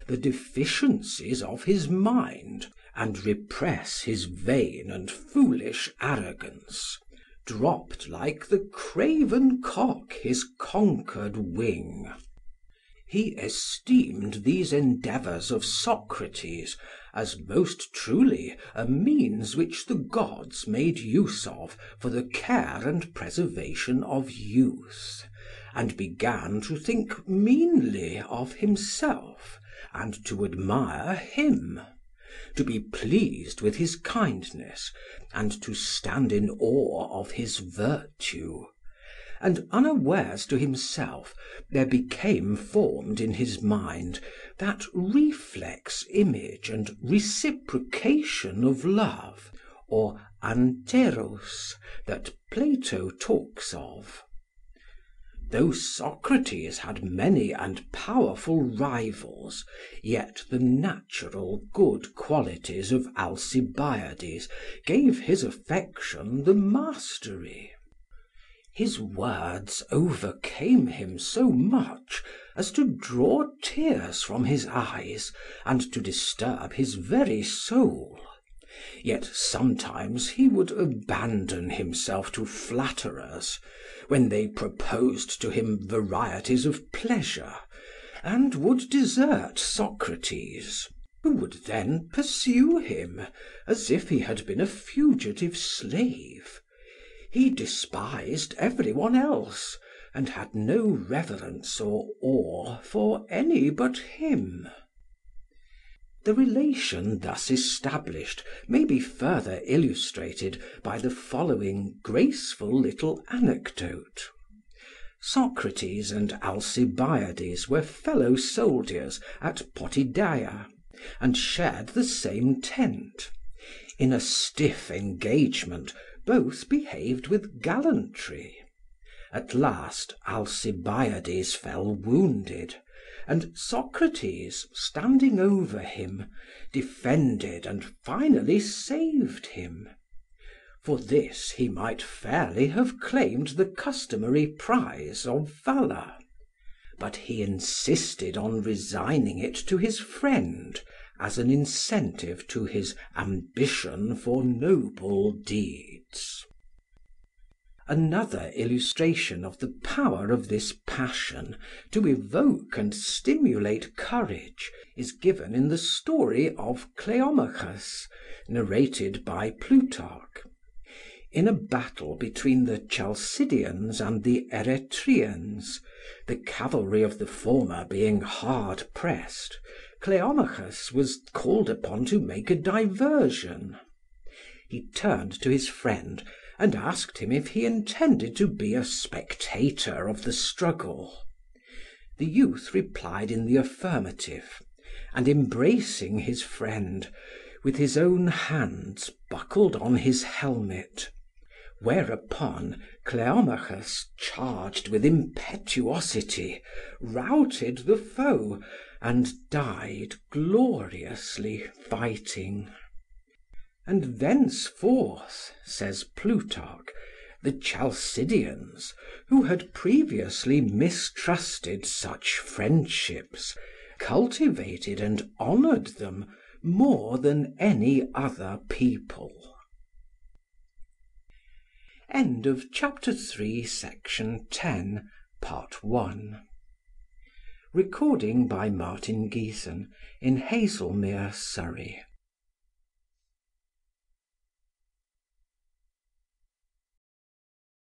the deficiencies of his mind, and repress his vain and foolish arrogance, dropped like the craven cock his conquered wing. He esteemed these endeavours of Socrates as most truly a means which the gods made use of for the care and preservation of youth, and began to think meanly of himself, and to admire him, to be pleased with his kindness, and to stand in awe of his virtue. And unawares to himself there became formed in his mind that reflex image and reciprocation of love, or anteros, that Plato talks of. Though Socrates had many and powerful rivals, yet the natural good qualities of Alcibiades gave his affection the mastery. His words overcame him so much as to draw tears from his eyes and to disturb his very soul. Yet sometimes he would abandon himself to flatterers, when they proposed to him varieties of pleasure, and would desert Socrates, who would then pursue him as if he had been a fugitive slave. He despised every one else, and had no reverence or awe for any but him. The relation thus established may be further illustrated by the following graceful little anecdote. Socrates and Alcibiades were fellow soldiers at Potidaea, and shared the same tent. In a stiff engagement both behaved with gallantry. At last Alcibiades fell wounded, and Socrates, standing over him, defended and finally saved him. For this he might fairly have claimed the customary prize of valour, but he insisted on resigning it to his friend as an incentive to his ambition for noble deeds. Another illustration of the power of this passion to evoke and stimulate courage is given in the story of Cleomachus, narrated by Plutarch. In a battle between the Chalcidians and the Eretrians, the cavalry of the former being hard pressed, Cleomachus was called upon to make a diversion. He turned to his friend and asked him if he intended to be a spectator of the struggle. The youth replied in the affirmative, and embracing his friend, with his own hands buckled on his helmet. Whereupon Cleomachus, charged with impetuosity, routed the foe, and died gloriously fighting. And thenceforth, says Plutarch, the Chalcidians, who had previously mistrusted such friendships, cultivated and honoured them more than any other people. End of chapter 3, section 10, part 1. Recording by Martin Geeson in Haslemere, Surrey.